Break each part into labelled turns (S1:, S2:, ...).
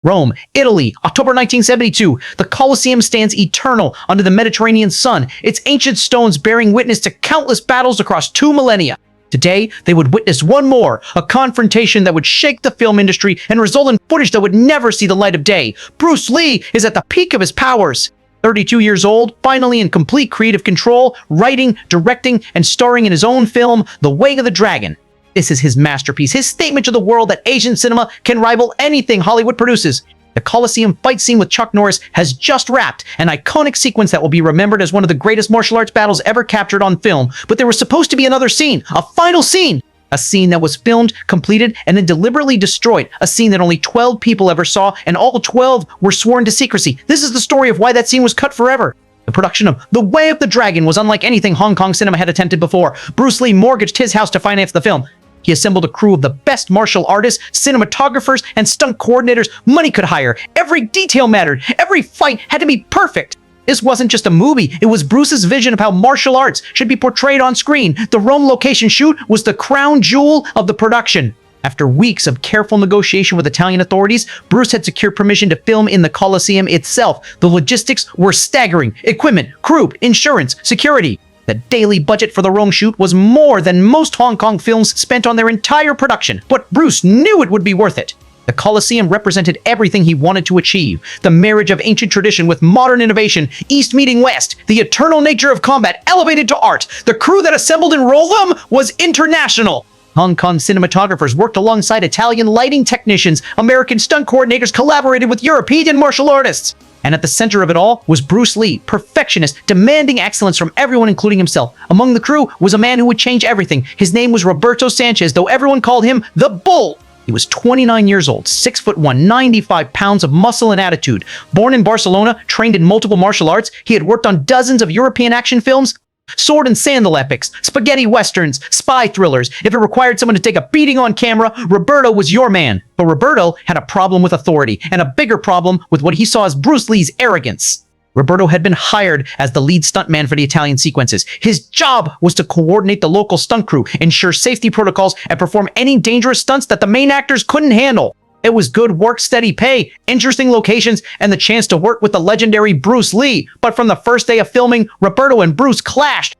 S1: Rome, Italy, October 1972. The Colosseum stands eternal under the Mediterranean sun, its ancient stones bearing witness to countless battles across 2 millennia. Today, they would witness one more, a confrontation that would shake the film industry and result in footage that would never see the light of day. Bruce Lee is at the peak of his powers. 32 years old, finally in complete creative control, writing, directing, and starring in his own film, The Way of the Dragon. This is his masterpiece, his statement to the world that Asian cinema can rival anything Hollywood produces. The Colosseum fight scene with Chuck Norris has just wrapped, an iconic sequence that will be remembered as one of the greatest martial arts battles ever captured on film. But there was supposed to be another scene, a final scene. A scene that was filmed, completed, and then deliberately destroyed. A scene that only 12 people ever saw, and all 12 were sworn to secrecy. This is the story of why that scene was cut forever. The production of The Way of the Dragon was unlike anything Hong Kong cinema had attempted before. Bruce Lee mortgaged his house to finance the film. He assembled a crew of the best martial artists, cinematographers, and stunt coordinators money could hire. Every detail mattered. Every fight had to be perfect. This wasn't just a movie. It was Bruce's vision of how martial arts should be portrayed on screen. The Rome location shoot was the crown jewel of the production. After weeks of careful negotiation with Italian authorities, Bruce had secured permission to film in the Colosseum itself. The logistics were staggering. Equipment, crew, insurance, security. The daily budget for the Rome shoot was more than most Hong Kong films spent on their entire production, but Bruce knew it would be worth it. The Colosseum represented everything he wanted to achieve. The marriage of ancient tradition with modern innovation, East meeting West, the eternal nature of combat elevated to art. The crew that assembled in Rome was international. Hong Kong cinematographers worked alongside Italian lighting technicians. American stunt coordinators collaborated with European martial artists. And at the center of it all was Bruce Lee, perfectionist, demanding excellence from everyone, including himself. Among the crew was a man who would change everything. His name was Roberto Sanchez, though everyone called him the Bull. He was 29 years old, 6'1", 95 pounds of muscle and attitude. Born in Barcelona, trained in multiple martial arts, he had worked on dozens of European action films, sword and sandal epics, spaghetti westerns, spy thrillers. If it required someone to take a beating on camera, Roberto was your man. But Roberto had a problem with authority, and a bigger problem with what he saw as Bruce Lee's arrogance. Roberto had been hired as the lead stuntman for the Italian sequences. His job was to coordinate the local stunt crew, ensure safety protocols, and perform any dangerous stunts that the main actors couldn't handle. It was good work, steady pay, interesting locations, and the chance to work with the legendary Bruce Lee. But from the first day of filming, Roberto and Bruce clashed.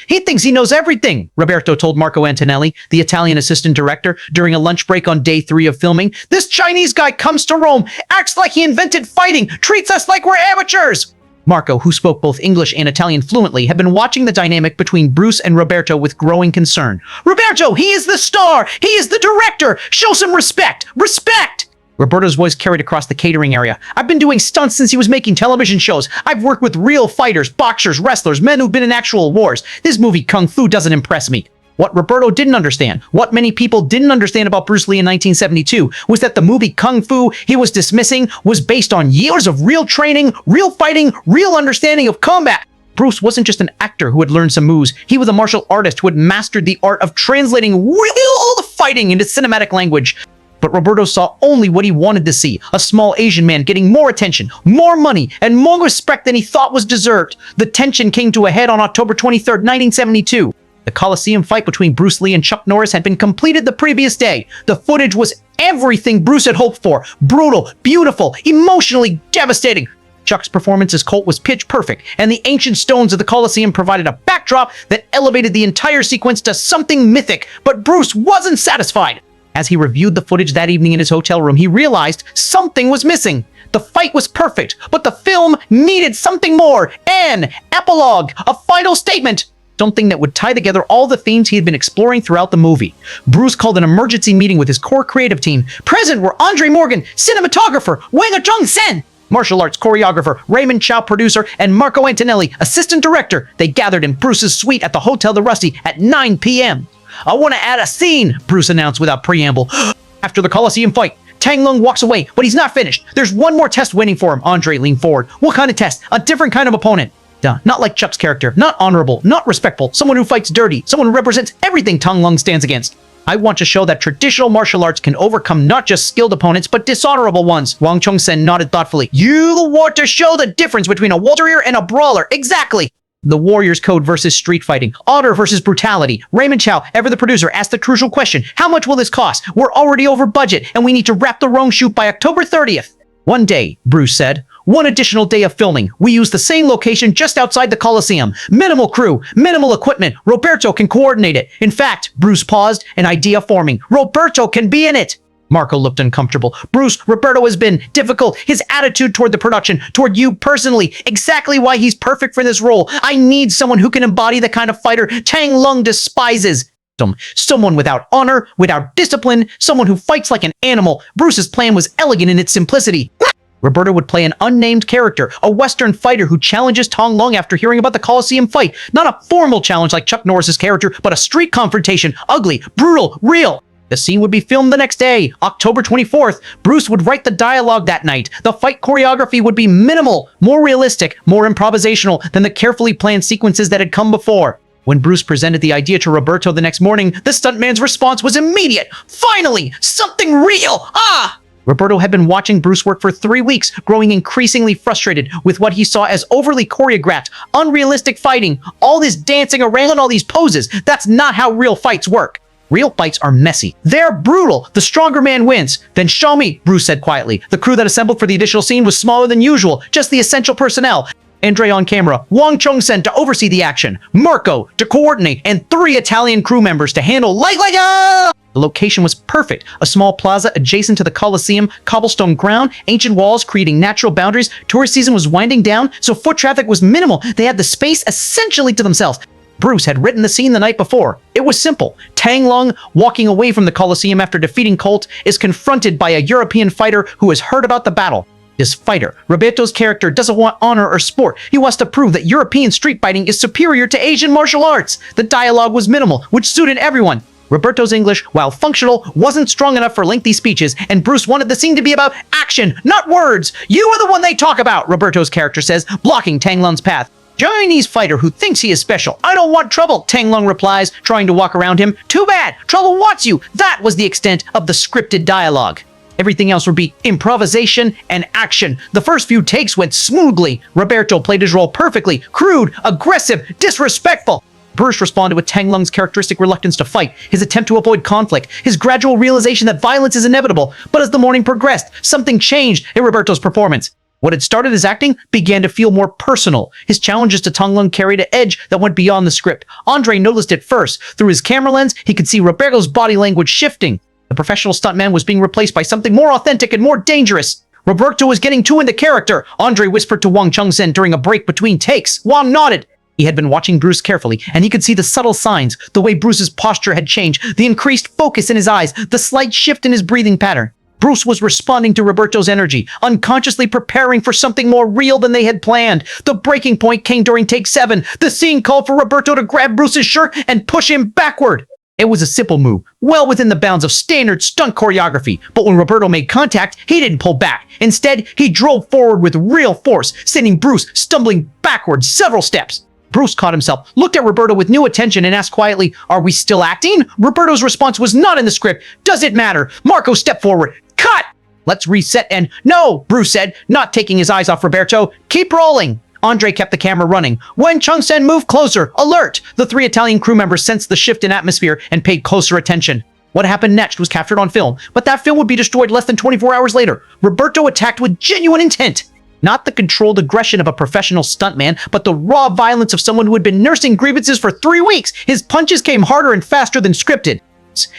S1: He thinks he knows everything, Roberto told Marco Antonelli, the Italian assistant director, during a lunch break on day 3 of filming. This Chinese guy comes to Rome, acts like he invented fighting, treats us like we're amateurs. Marco, who spoke both English and Italian fluently, had been watching the dynamic between Bruce and Roberto with growing concern. Roberto, he is the star! He is the director! Show some respect! Respect! Roberto's voice carried across the catering area. I've been doing stunts since he was making television shows. I've worked with real fighters, boxers, wrestlers, men who've been in actual wars. This movie, Kung Fu, doesn't impress me. What Roberto didn't understand, what many people didn't understand about Bruce Lee in 1972, was that the movie Kung Fu he was dismissing was based on years of real training, real fighting, real understanding of combat. Bruce wasn't just an actor who had learned some moves. He was a martial artist who had mastered the art of translating real fighting into cinematic language. But Roberto saw only what he wanted to see, a small Asian man getting more attention, more money, and more respect than he thought was deserved. The tension came to a head on October 23, 1972. The Colosseum fight between Bruce Lee and Chuck Norris had been completed the previous day. The footage was everything Bruce had hoped for. Brutal, beautiful, emotionally devastating. Chuck's performance as Colt was pitch perfect, and the ancient stones of the Colosseum provided a backdrop that elevated the entire sequence to something mythic. But Bruce wasn't satisfied. As he reviewed the footage that evening in his hotel room, he realized something was missing. The fight was perfect, but the film needed something more. An epilogue, a final statement. Something that would tie together all the themes he had been exploring throughout the movie. Bruce called an emergency meeting with his core creative team. Present were Andre Morgan, cinematographer, Wang Chung Sen, martial arts choreographer, Raymond Chow, producer, and Marco Antonelli, assistant director. They gathered in Bruce's suite at the Hotel the Rusty at 9 p.m. I want to add a scene, Bruce announced without preamble. After the Colosseum fight, Tang Lung walks away, but he's not finished. There's one more test waiting for him. Andre leaned forward. What kind of test? A different kind of opponent. Duh. Not like Chuck's character. Not honorable. Not respectful. Someone who fights dirty. Someone who represents everything Tang Lung stands against. I want to show that traditional martial arts can overcome not just skilled opponents, but dishonorable ones. Wang Chung Sen nodded thoughtfully. You want to show the difference between a warrior and a brawler. Exactly. The Warriors Code versus street fighting. Honor versus brutality. Raymond Chow, ever the producer, asked the crucial question. How much will this cost? We're already over budget, and we need to wrap the Rome shoot by October 30th. One day, Bruce said. One additional day of filming. We use the same location just outside the Colosseum. Minimal crew, minimal equipment. Roberto can coordinate it. In fact, Bruce paused, an idea forming. Roberto can be in it. Marco looked uncomfortable. Bruce, Roberto has been difficult. His attitude toward the production, toward you personally, exactly why he's perfect for this role. I need someone who can embody the kind of fighter Tang Lung despises. Someone without honor, without discipline, someone who fights like an animal. Bruce's plan was elegant in its simplicity. Roberto would play an unnamed character, a Western fighter who challenges Tang Lung after hearing about the Colosseum fight. Not a formal challenge like Chuck Norris's character, but a street confrontation, ugly, brutal, real. The scene would be filmed the next day, October 24th. Bruce would write the dialogue that night. The fight choreography would be minimal, more realistic, more improvisational than the carefully planned sequences that had come before. When Bruce presented the idea to Roberto the next morning, the stuntman's response was immediate. Finally, something real! Ah! Roberto had been watching Bruce work for 3 weeks, growing increasingly frustrated with what he saw as overly choreographed, unrealistic fighting, all this dancing around, all these poses. That's not how real fights work. Real fights are messy. They're brutal. The stronger man wins. Then show me, Bruce said quietly. The crew that assembled for the additional scene was smaller than usual, just the essential personnel. Andre on camera, Wang Chung-sen to oversee the action, Marco to coordinate, and 3 Italian crew members to handle The location was perfect. A small plaza adjacent to the Colosseum, cobblestone ground, ancient walls creating natural boundaries. Tourist season was winding down, so foot traffic was minimal. They had the space essentially to themselves. Bruce had written the scene the night before. It was simple. Tang Lung, walking away from the Colosseum after defeating Colt, is confronted by a European fighter who has heard about the battle. This fighter, Roberto's character, doesn't want honor or sport. He wants to prove that European street fighting is superior to Asian martial arts. The dialogue was minimal, which suited everyone. Roberto's English, while functional, wasn't strong enough for lengthy speeches, and Bruce wanted the scene to be about action, not words. You are the one they talk about, Roberto's character says, blocking Tang Lung's path. Chinese fighter who thinks he is special. I don't want trouble, Tang Lung replies, trying to walk around him. Too bad, trouble wants you. That was the extent of the scripted dialogue. Everything else would be improvisation and action. The first few takes went smoothly. Roberto played his role perfectly, crude, aggressive, disrespectful. Bruce responded with Tang Lung's characteristic reluctance to fight, his attempt to avoid conflict, his gradual realization that violence is inevitable. But as the morning progressed, something changed in Roberto's performance. What had started as acting began to feel more personal. His challenges to Tang Lung carried an edge that went beyond the script. Andre noticed it first. Through his camera lens, he could see Roberto's body language shifting. The professional stuntman was being replaced by something more authentic and more dangerous. Roberto was getting too into character, Andre whispered to Wang Chung-sen during a break between takes. Wang nodded. He had been watching Bruce carefully, and he could see the subtle signs, the way Bruce's posture had changed, the increased focus in his eyes, the slight shift in his breathing pattern. Bruce was responding to Roberto's energy, unconsciously preparing for something more real than they had planned. The breaking point came during take 7. The scene called for Roberto to grab Bruce's shirt and push him backward. It was a simple move, well within the bounds of standard stunt choreography, but when Roberto made contact, he didn't pull back. Instead, he drove forward with real force, sending Bruce stumbling backwards several steps. Bruce caught himself, looked at Roberto with new attention, and asked quietly, "Are we still acting?" Roberto's response was not in the script. "Does it matter?" Marco stepped forward. "Cut! Let's reset and—" "No," Bruce said, not taking his eyes off Roberto. "Keep rolling." Andre kept the camera running. When Chung-sen moved closer, alert! The 3 Italian crew members sensed the shift in atmosphere and paid closer attention. What happened next was captured on film, but that film would be destroyed less than 24 hours later. Roberto attacked with genuine intent. Not the controlled aggression of a professional stuntman, but the raw violence of someone who had been nursing grievances for 3 weeks. His punches came harder and faster than scripted.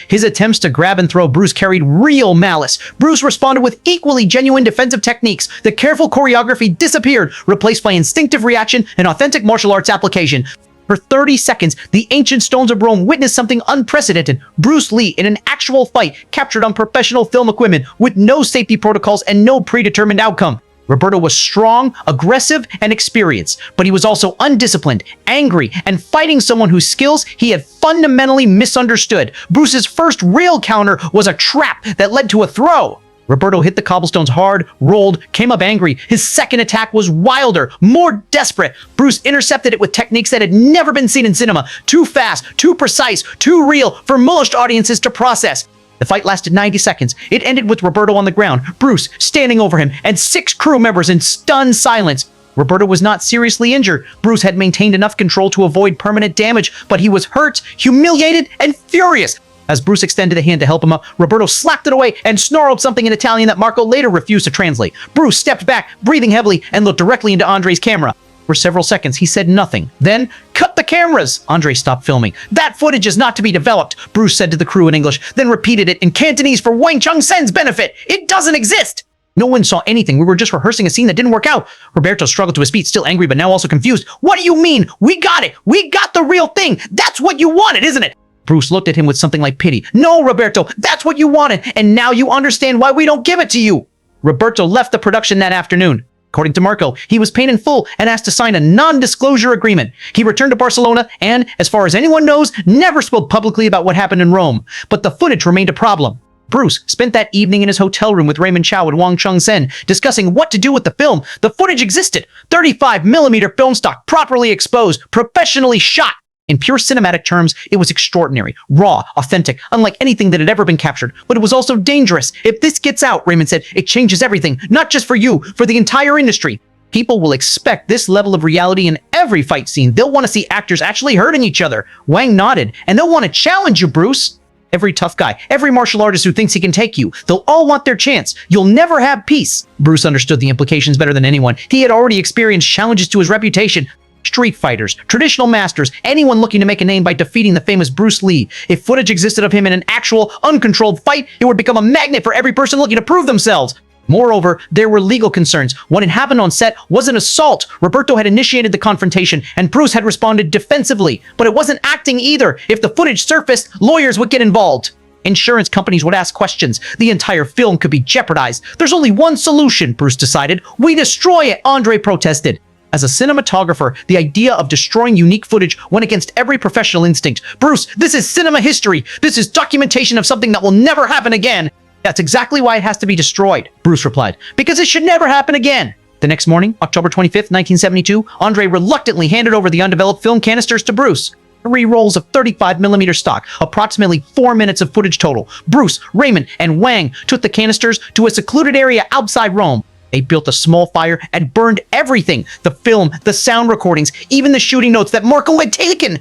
S1: His attempts to grab and throw Bruce carried real malice. Bruce responded with equally genuine defensive techniques. The careful choreography disappeared, replaced by instinctive reaction and authentic martial arts application. For 30 seconds, the ancient stones of Rome witnessed something unprecedented. Bruce Lee in an actual fight, captured on professional film equipment, with no safety protocols and no predetermined outcome. Roberto was strong, aggressive, and experienced, but he was also undisciplined, angry, and fighting someone whose skills he had fundamentally misunderstood. Bruce's first real counter was a trap that led to a throw. Roberto hit the cobblestones hard, rolled, came up angry. His second attack was wilder, more desperate. Bruce intercepted it with techniques that had never been seen in cinema. Too fast, too precise, too real for most audiences to process. The fight lasted 90 seconds. It ended with Roberto on the ground, Bruce standing over him, and 6 crew members in stunned silence. Roberto was not seriously injured. Bruce had maintained enough control to avoid permanent damage, but he was hurt, humiliated, and furious. As Bruce extended a hand to help him up, Roberto slapped it away and snarled something in Italian that Marco later refused to translate. Bruce stepped back, breathing heavily, and looked directly into Andre's camera. For several seconds, he said nothing. Then, "Cut the cameras!" Andre stopped filming. "That footage is not to be developed," Bruce said to the crew in English, then repeated it in Cantonese for Wang Chung-sen's benefit. "It doesn't exist!" "No one saw anything. We were just rehearsing a scene that didn't work out." Roberto struggled to his feet, still angry but now also confused. "What do you mean? We got it! We got the real thing! That's what you wanted, isn't it?" Bruce looked at him with something like pity. "No, Roberto, that's what you wanted, and now you understand why we don't give it to you." Roberto left the production that afternoon. According to Marco, he was paid in full and asked to sign a non-disclosure agreement. He returned to Barcelona and, as far as anyone knows, never spoke publicly about what happened in Rome. But the footage remained a problem. Bruce spent that evening in his hotel room with Raymond Chow and Wang Chung-sen, discussing what to do with the film. The footage existed. 35mm film stock, properly exposed, professionally shot. In pure cinematic terms, it was extraordinary, raw, authentic, unlike anything that had ever been captured. But it was also dangerous. "If this gets out," Raymond said, "it changes everything, not just for you, for the entire industry. People will expect this level of reality in every fight scene. They'll want to see actors actually hurting each other." Wang nodded. "And they'll want to challenge you, Bruce. Every tough guy, every martial artist who thinks he can take you, they'll all want their chance. You'll never have peace." Bruce understood the implications better than anyone. He had already experienced challenges to his reputation. Street fighters, traditional masters, anyone looking to make a name by defeating the famous Bruce Lee. If footage existed of him in an actual, uncontrolled fight, it would become a magnet for every person looking to prove themselves. Moreover, there were legal concerns. What had happened on set was an assault. Roberto had initiated the confrontation, and Bruce had responded defensively. But it wasn't acting either. If the footage surfaced, lawyers would get involved. Insurance companies would ask questions. The entire film could be jeopardized. "There's only one solution," Bruce decided. "We destroy it," Andre protested. As a cinematographer, the idea of destroying unique footage went against every professional instinct. "Bruce, this is cinema history. This is documentation of something that will never happen again." "That's exactly why it has to be destroyed," Bruce replied. "Because it should never happen again." The next morning, October 25th, 1972, Andre reluctantly handed over the undeveloped film canisters to Bruce. 3 rolls of 35mm stock, approximately 4 minutes of footage total. Bruce, Raymond, and Wang took the canisters to a secluded area outside Rome. They built a small fire and burned everything. The film, the sound recordings, even the shooting notes that Marco had taken.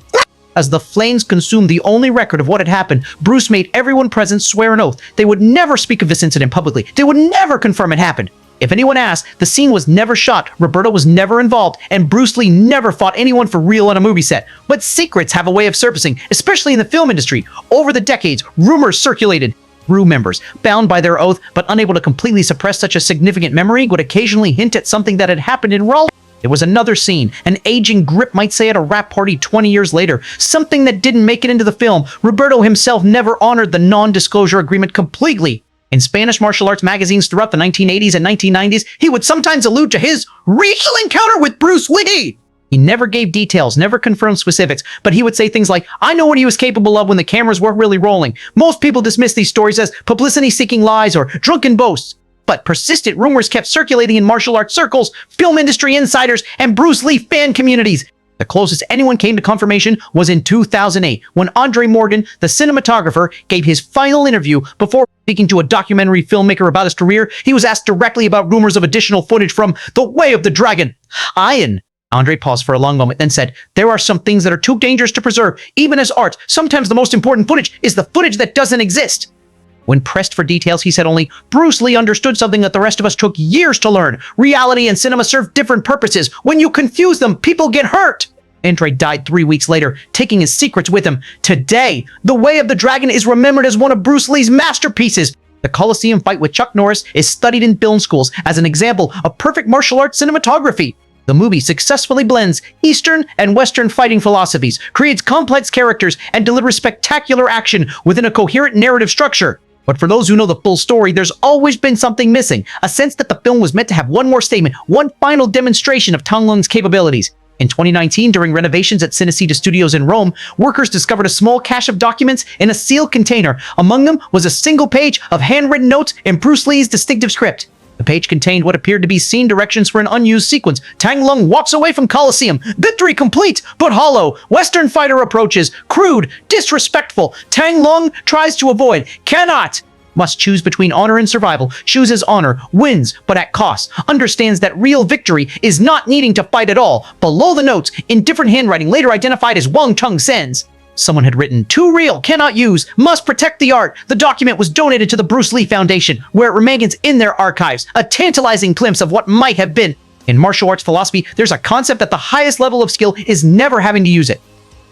S1: As the flames consumed the only record of what had happened, Bruce made everyone present swear an oath. They would never speak of this incident publicly. They would never confirm it happened. If anyone asked, the scene was never shot, Roberto was never involved, and Bruce Lee never fought anyone for real on a movie set. But secrets have a way of surfacing, especially in the film industry. Over the decades, rumors circulated. Crew members, bound by their oath but unable to completely suppress such a significant memory, would occasionally hint at something that had happened in Rome. It was another scene, an aging grip might say at a rap party 20 years later, something that didn't make it into the film. Roberto himself never honored the non-disclosure agreement completely. In Spanish martial arts magazines throughout the 1980s and 1990s, he would sometimes allude to his racial encounter with Bruce Lee. He never gave details, never confirmed specifics, but he would say things like, "I know what he was capable of when the cameras weren't really rolling." Most people dismiss these stories as publicity-seeking lies or drunken boasts. But persistent rumors kept circulating in martial arts circles, film industry insiders, and Bruce Lee fan communities. The closest anyone came to confirmation was in 2008, when Andre Morgan, the cinematographer, gave his final interview before speaking to a documentary filmmaker about his career. He was asked directly about rumors of additional footage from The Way of the Dragon. Andre paused for a long moment, then said, "There are some things that are too dangerous to preserve. Even as art, sometimes the most important footage is the footage that doesn't exist." When pressed for details, he said only, "Bruce Lee understood something that the rest of us took years to learn. Reality and cinema serve different purposes. When you confuse them, people get hurt." Andre died 3 weeks later, taking his secrets with him. Today, The Way of the Dragon is remembered as one of Bruce Lee's masterpieces. The Colosseum fight with Chuck Norris is studied in film schools as an example of perfect martial arts cinematography. The movie successfully blends Eastern and Western fighting philosophies, creates complex characters, and delivers spectacular action within a coherent narrative structure. But for those who know the full story, there's always been something missing, a sense that the film was meant to have one more statement, one final demonstration of Tang Lung's capabilities. In 2019, during renovations at Cinecita Studios in Rome, workers discovered a small cache of documents in a sealed container. Among them was a single page of handwritten notes in Bruce Lee's distinctive script. The page contained what appeared to be scene directions for an unused sequence. Tang Lung walks away from Colosseum. Victory complete, but hollow. Western fighter approaches. Crude, disrespectful. Tang Lung tries to avoid. Cannot. Must choose between honor and survival. Chooses honor. Wins, but at cost. Understands that real victory is not needing to fight at all. Below the notes, in different handwriting, later identified as Wang Chung-sen's. Someone had written, "Too real, cannot use, must protect the art." The document was donated to the Bruce Lee Foundation, where it remains in their archives, a tantalizing glimpse of what might have been. In martial arts philosophy, there's a concept that the highest level of skill is never having to use it.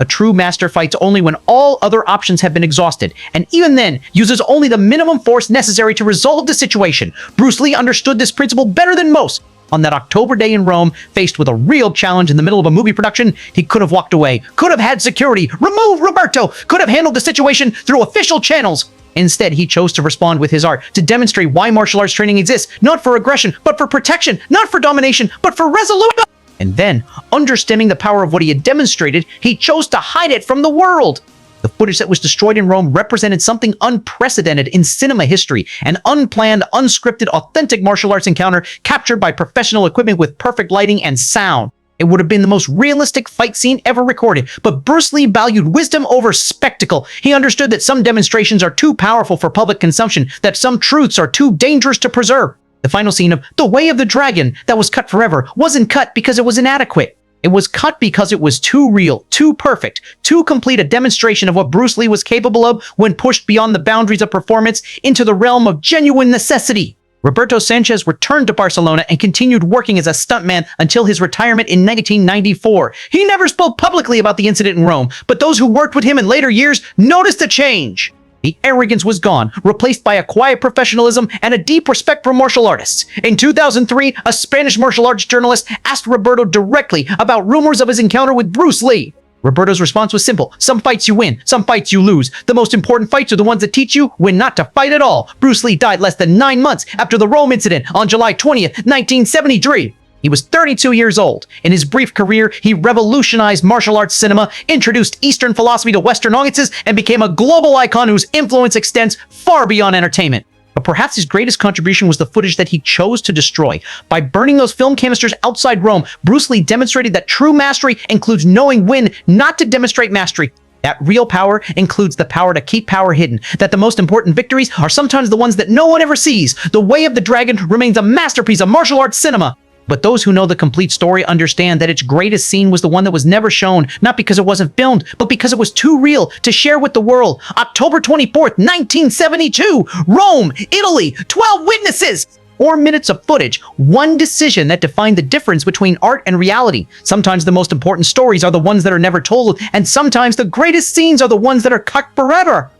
S1: A true master fights only when all other options have been exhausted, and even then, uses only the minimum force necessary to resolve the situation. Bruce Lee understood this principle better than most. On that October day in Rome, faced with a real challenge in the middle of a movie production, he could have walked away, could have had security, removed Roberto, could have handled the situation through official channels. Instead, he chose to respond with his art, to demonstrate why martial arts training exists, not for aggression, but for protection, not for domination, but for resolution. And then, understanding the power of what he had demonstrated, he chose to hide it from the world. The footage that was destroyed in Rome represented something unprecedented in cinema history, an unplanned, unscripted, authentic martial arts encounter captured by professional equipment with perfect lighting and sound. It would have been the most realistic fight scene ever recorded, but Bruce Lee valued wisdom over spectacle. He understood that some demonstrations are too powerful for public consumption, that some truths are too dangerous to preserve. The final scene of The Way of the Dragon, that was cut forever, wasn't cut because it was inadequate. It was cut because it was too real, too perfect, too complete a demonstration of what Bruce Lee was capable of when pushed beyond the boundaries of performance into the realm of genuine necessity. Roberto Sanchez returned to Barcelona and continued working as a stuntman until his retirement in 1994. He never spoke publicly about the incident in Rome, but those who worked with him in later years noticed a change. The arrogance was gone, replaced by a quiet professionalism and a deep respect for martial artists. In 2003, a Spanish martial arts journalist asked Roberto directly about rumors of his encounter with Bruce Lee. Roberto's response was simple: some fights you win, some fights you lose. The most important fights are the ones that teach you when not to fight at all. Bruce Lee died less than 9 months after the Rome incident on July 20th, 1973. He was 32 years old. In his brief career, he revolutionized martial arts cinema, introduced Eastern philosophy to Western audiences, and became a global icon whose influence extends far beyond entertainment. But perhaps his greatest contribution was the footage that he chose to destroy. By burning those film canisters outside Rome, Bruce Lee demonstrated that true mastery includes knowing when not to demonstrate mastery. That real power includes the power to keep power hidden, that the most important victories are sometimes the ones that no one ever sees. The Way of the Dragon remains a masterpiece of martial arts cinema. But those who know the complete story understand that its greatest scene was the one that was never shown, not because it wasn't filmed, but because it was too real to share with the world. October 24th, 1972, Rome, Italy, 12 witnesses, 4 minutes of footage, one decision that defined the difference between art and reality. Sometimes the most important stories are the ones that are never told, and sometimes the greatest scenes are the ones that are cut forever.